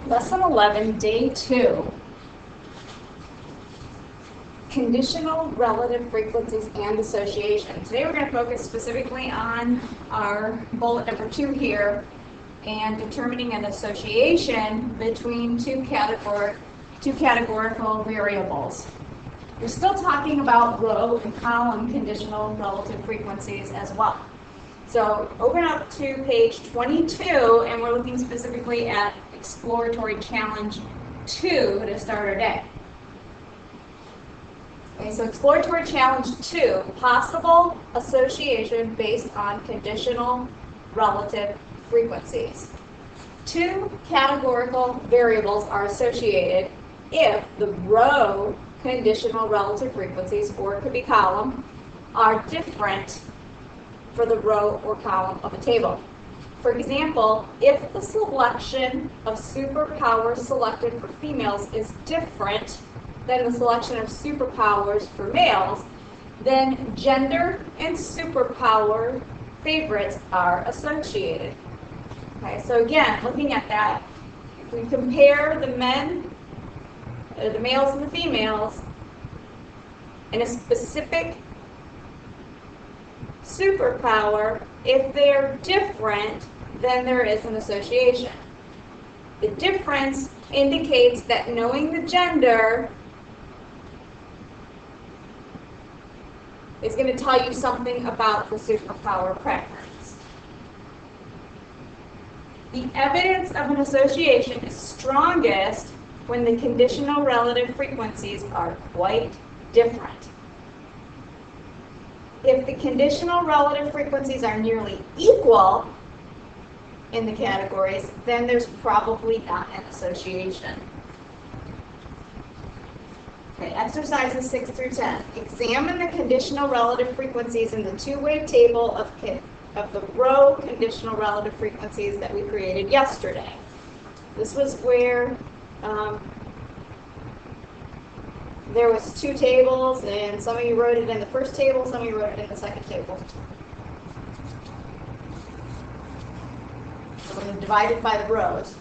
Lesson 11, Day 2. Conditional relative frequencies and association. Today we're going to focus specifically on our bullet number 2 here and determining an association between two categorical variables. We're still talking about row and column conditional relative frequencies as well. So open up to page 22 and we're looking specifically at Exploratory Challenge 2 to start our day. Okay, so Exploratory Challenge 2, possible association based on conditional relative frequencies. Two categorical variables are associated if the row conditional relative frequencies, or it could be column, are different for the row or column of a table. For example, if the selection of superpowers selected for females is different than the selection of superpowers for males, then gender and superpower favorites are associated. Okay, so again, looking at that, if we compare the males and the females in a specific superpower, if they're different, then there is an association. The difference indicates that knowing the gender is going to tell you something about the superpower preference. The evidence of an association is strongest when the conditional relative frequencies are quite different. If the conditional relative frequencies are nearly equal in the categories, then there's probably not an association. Okay, exercises 6 through 10. Examine the conditional relative frequencies in the two-way table of the row conditional relative frequencies that we created yesterday. This was where there was two tables, and some of you wrote it in the first table, some of you wrote it in the second table. So we're divided by the rows.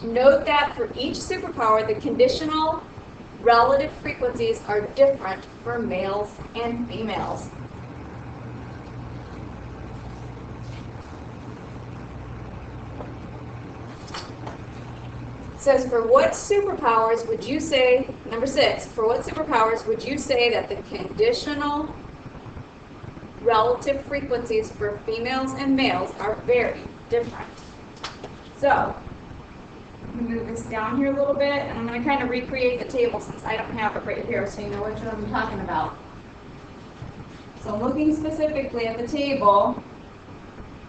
Note that for each superpower, the conditional relative frequencies are different for males and females. It says, for what superpowers would you say, number 6, for what superpowers would you say that the conditional relative frequencies for females and males are very different? So, I'm going to move this down here a little bit, and I'm going to kind of recreate the table since I don't have it right here, so you know which one I'm talking about. So looking specifically at the table,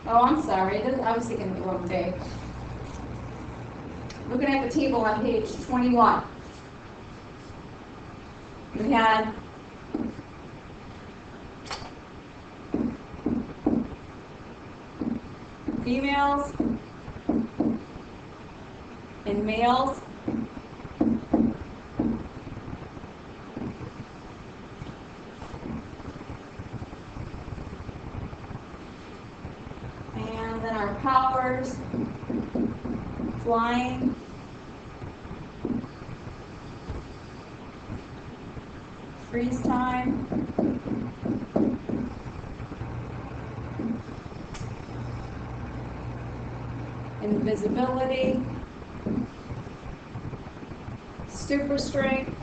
oh, I'm sorry, I was thinking the wrong day. Looking at the table on page 21, we had females and males, and then our powers, flying, freeze time, invisibility, super strength,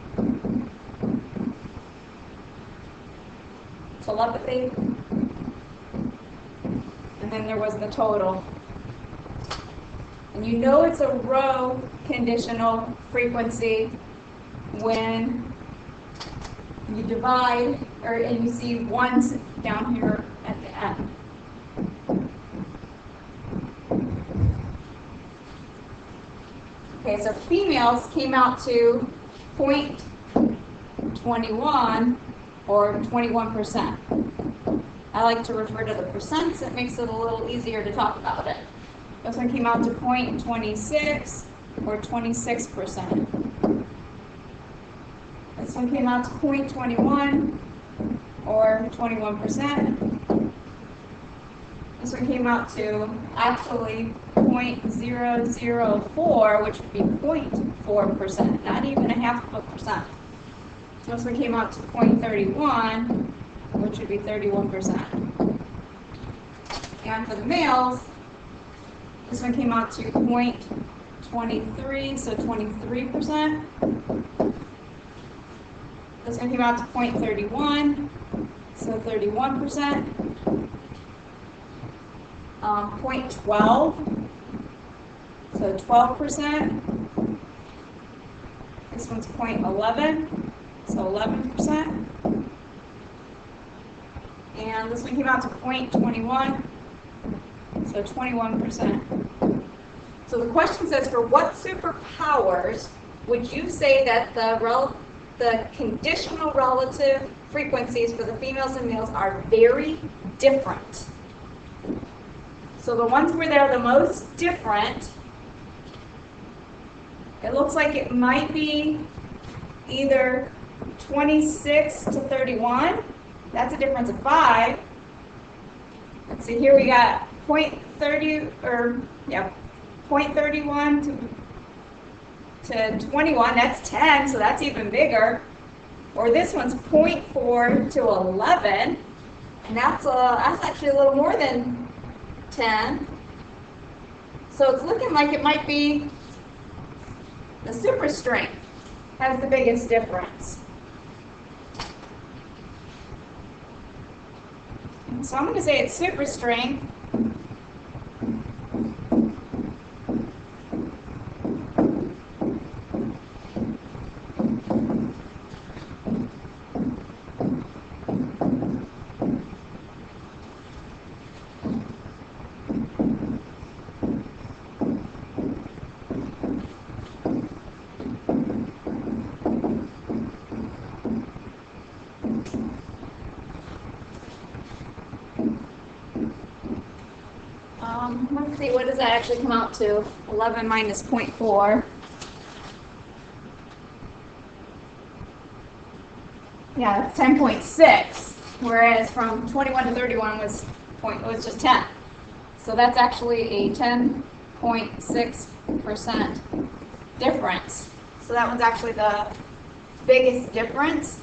telepathy, and then there was the total. And you know it's a row conditional frequency when you divide, and you see ones down here at the end. Okay, so females came out to 0.21 or 21%. I like to refer to the percents, it makes it a little easier to talk about it. This one came out to 0.26 or 26%. This one came out to 0.21 or 21%. This one came out to actually 0.004, which would be 0.4%, not even a half of a percent. This one came out to 0.31, which would be 31%. And for the males, this one came out to 0.23, so 23%. This one came out to 0.31, so 31%. 0.12, so 12%. This one's 0.11, so 11%. And this one came out to 0.21, so 21%. So the question says, for what superpowers would you say that the conditional relative frequencies for the females and males are very different? So the ones where they're the most different, it looks like it might be either 26 to 31. That's a difference of 5. Let's see, here we got 0.31 to 21. That's 10, so that's even bigger. Or this one's 0.4 to 11, and that's actually a little more than 10. So it's looking like it might be the superstring has the biggest difference. So I'm going to say it's superstring. Let's see, what does that actually come out to? 11 minus 0.4. Yeah, it's 10.6, whereas from 21 to 31 was just 10. So that's actually a 10.6% difference. So that one's actually the biggest difference.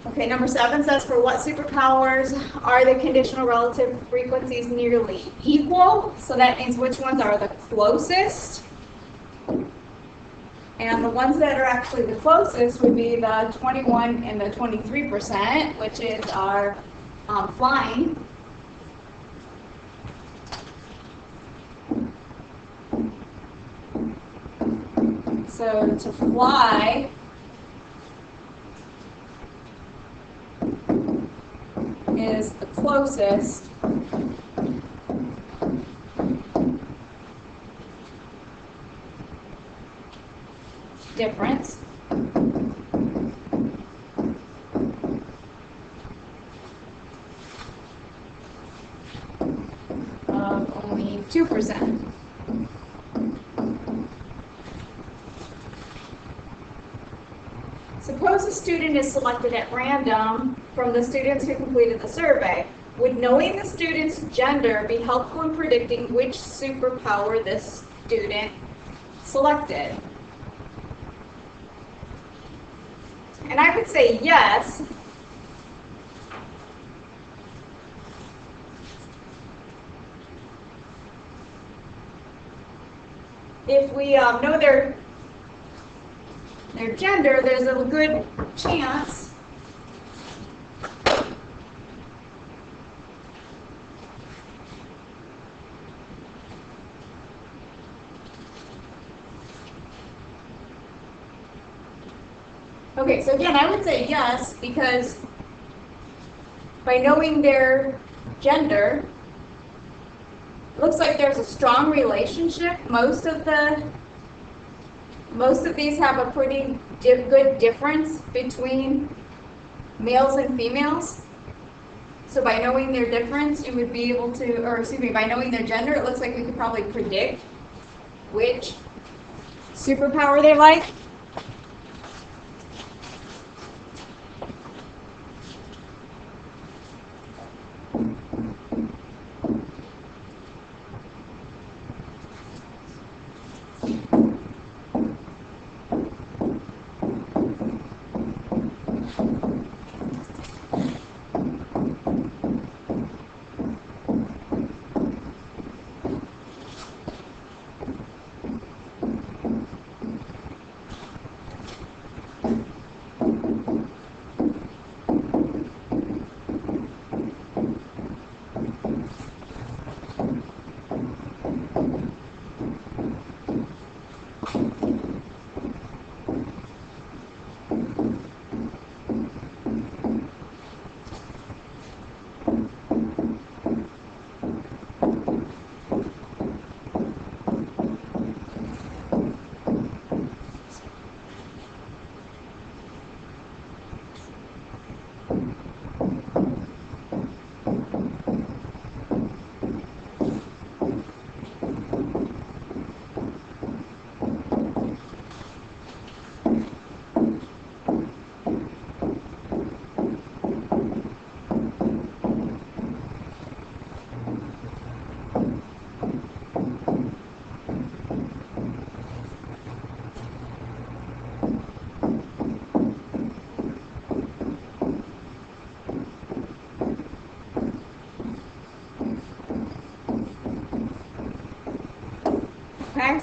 Okay, number 7 says, for what superpowers are the conditional relative frequencies nearly equal? So that means which ones are the closest. And the ones that are actually the closest would be the 21 and the 23%, which is our flying. So to fly, is the closest difference. Of only 2%. Suppose a student is selected at random from the students who completed the survey. Would knowing the student's gender be helpful in predicting which superpower this student selected? And I would say yes. If we know their gender, there's a good chance Okay, so again, I would say yes, because by knowing their gender, it looks like there's a strong relationship. Most of these have a pretty good difference between males and females. So by knowing their difference, you would be able to, or excuse me, by knowing their gender, it looks like we could probably predict which superpower they like.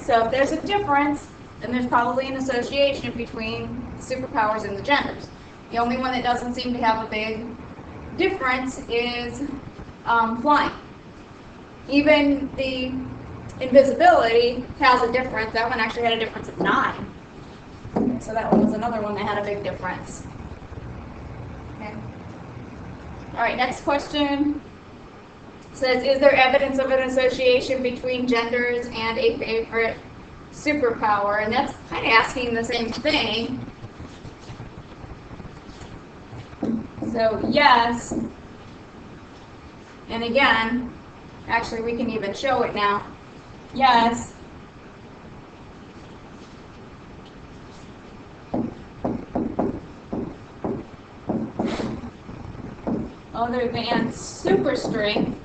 So if there's a difference, then there's probably an association between superpowers and the genders. The only one that doesn't seem to have a big difference is flying. Even the invisibility has a difference. That one actually had a difference of 9. So that one was another one that had a big difference. Okay. All right, next question says, is there evidence of an association between genders and a favorite superpower? And that's kind of asking the same thing. So yes, and again, actually we can even show it now. Yes, other than super strength,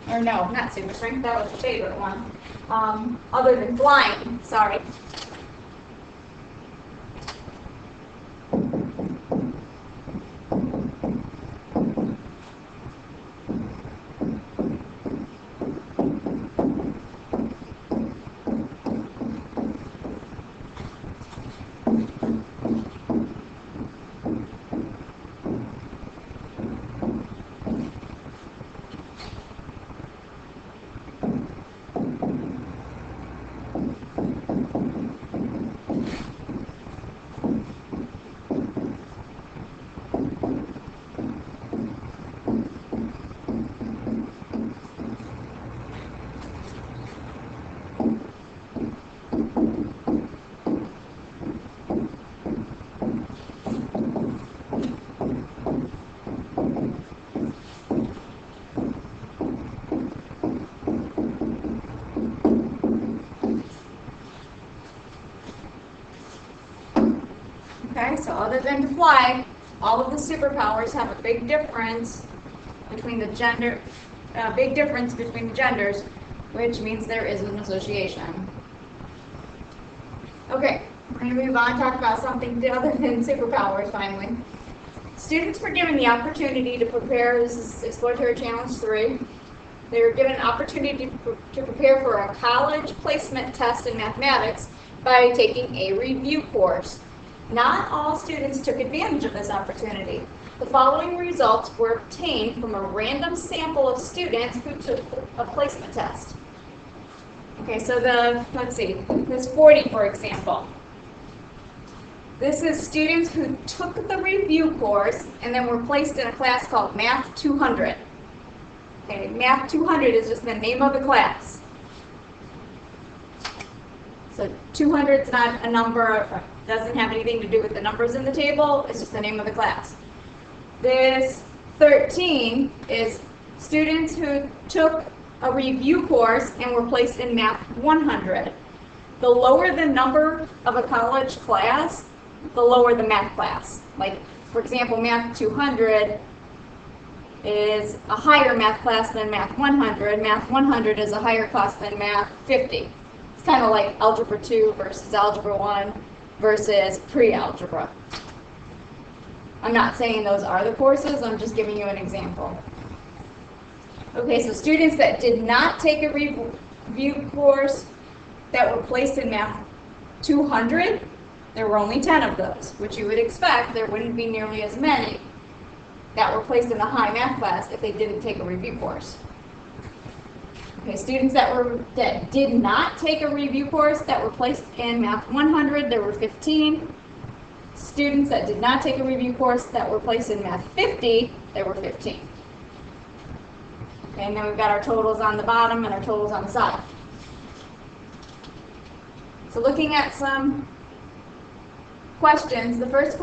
or no, not super strength, that was the favorite one. Other than flying, sorry. Okay, so other than to fly, all of the superpowers have a big difference between the genders, which means there is an association. Okay, we're going to move on and talk about something other than superpowers finally. Students were given the opportunity to prepare, this is Exploratory Challenge 3, they were given an opportunity to prepare for a college placement test in mathematics by taking a review course. Not all students took advantage of this opportunity. The following results were obtained from a random sample of students who took a placement test. Okay, so let's see, there's 40, for example. This is students who took the review course and then were placed in a class called Math 200. Okay, Math 200 is just the name of the class. So 200 is not a number, doesn't have anything to do with the numbers in the table, it's just the name of the class. This 13 is students who took a review course and were placed in Math 100. The lower the number of a college class, the lower the math class. Like, for example, Math 200 is a higher math class than Math 100. Math 100 is a higher class than Math 50. It's kind of like Algebra 2 versus Algebra 1 versus pre-algebra. I'm not saying those are the courses, I'm just giving you an example. Okay, so students that did not take a review course that were placed in Math 200, there were only 10 of those, which you would expect there wouldn't be nearly as many that were placed in the high math class if they didn't take a review course. Okay, students that did not take a review course that were placed in Math 100, there were 15. Students that did not take a review course that were placed in Math 50, there were 15. Okay, and then we've got our totals on the bottom and our totals on the side. So looking at some questions, the first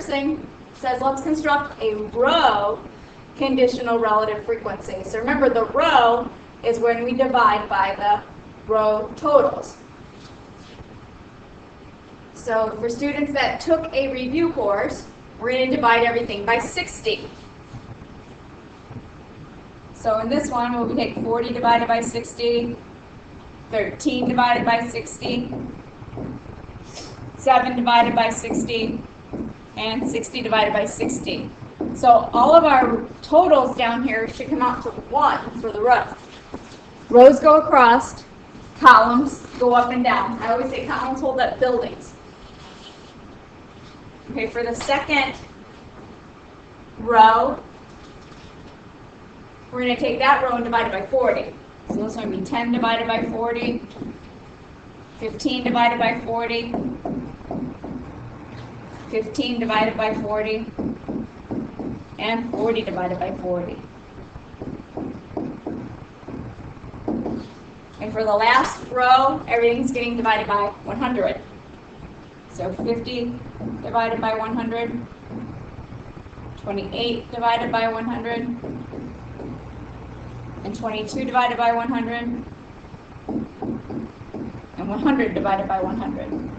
thing says, let's construct a row conditional relative frequency. So remember, the row is when we divide by the row totals. So for students that took a review course, we're going to divide everything by 60. So in this one, we'll take 40 divided by 60, 13 divided by 60, 7 divided by 60, and 60 divided by 60. So all of our totals down here should come out to 1 for the row. Rows go across, columns go up and down. I always say columns hold up buildings. Okay, for the second row, we're going to take that row and divide it by 40. So this one would be 10 divided by 40, 15 divided by 40, 15 divided by 40, and 40 divided by 40. And for the last row, everything's getting divided by 100. So 50 divided by 100, 28 divided by 100, and 22 divided by 100, and 100 divided by 100.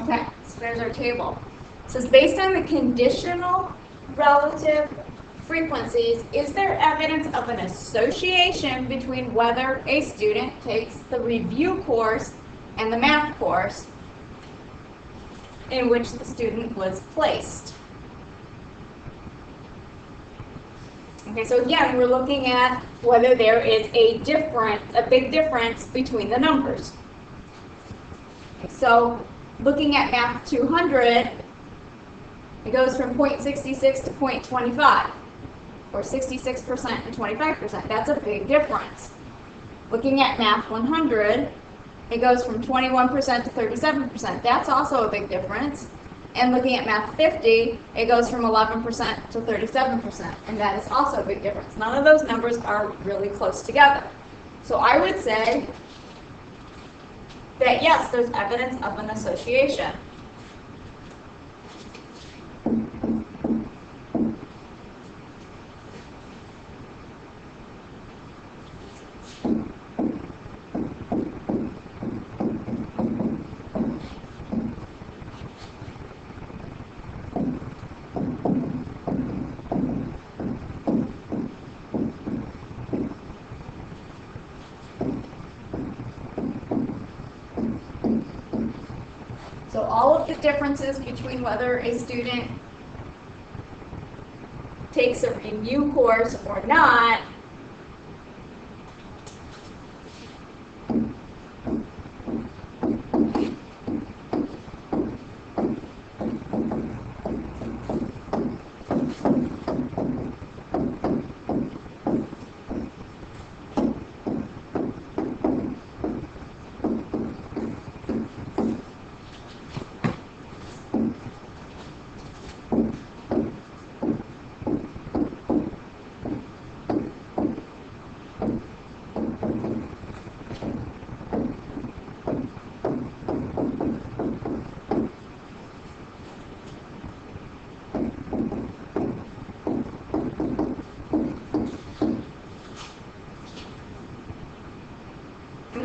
Okay, so there's our table. It says based on the conditional relative frequencies, is there evidence of an association between whether a student takes the review course and the math course in which the student was placed? Okay, so again, we're looking at whether there is a big difference between the numbers. So looking at Math 200, it goes from 0.66 to 0.25, or 66% and 25%. That's a big difference. Looking at Math 100, it goes from 21% to 37%. That's also a big difference. And looking at Math 50, it goes from 11% to 37%. And that is also a big difference. None of those numbers are really close together. So I would say that yes, there's evidence of an association. So all of the differences between whether a student takes a review course or not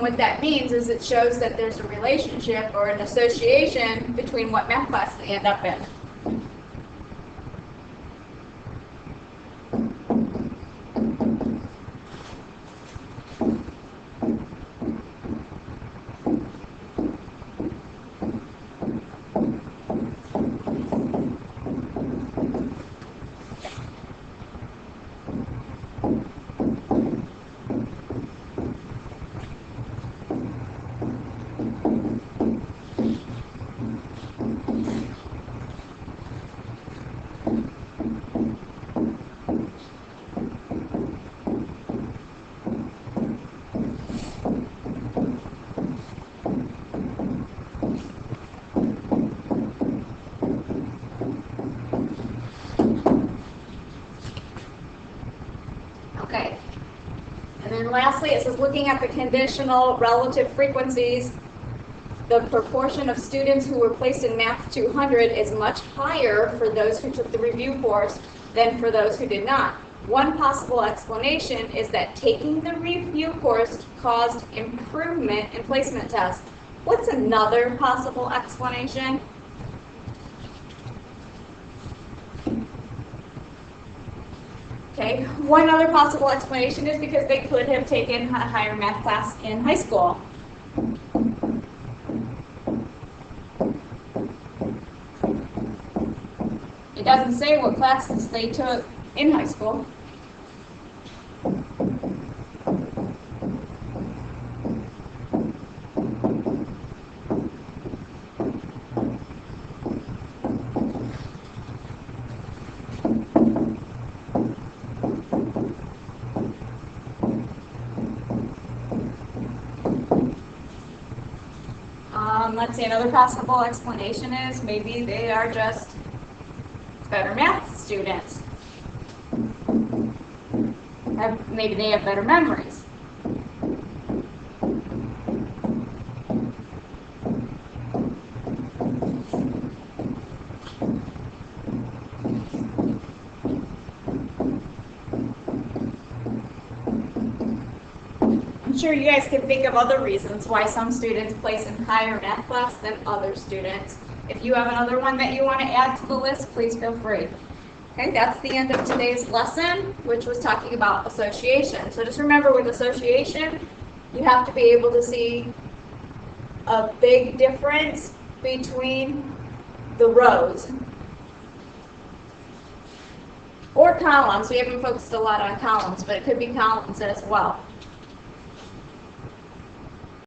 what that means is it shows that there's a relationship or an association between what math class they end up in. Okay. And then lastly, it says looking at the conditional relative frequencies, the proportion of students who were placed in Math 200 is much higher for those who took the review course than for those who did not. One possible explanation is that taking the review course caused improvement in placement tests. What's another possible explanation? Okay, one other possible explanation is because they could have taken a higher math class in high school. It doesn't say what classes they took in high school. Let's see, another possible explanation is maybe they are just better math students. Maybe they have better memories. I'm sure you guys can think of other reasons why some students place in higher math class than other students. If you have another one that you want to add to the list, please feel free. Okay, that's the end of today's lesson, which was talking about association. So just remember, with association, you have to be able to see a big difference between the rows or columns. We haven't focused a lot on columns, but it could be columns as well.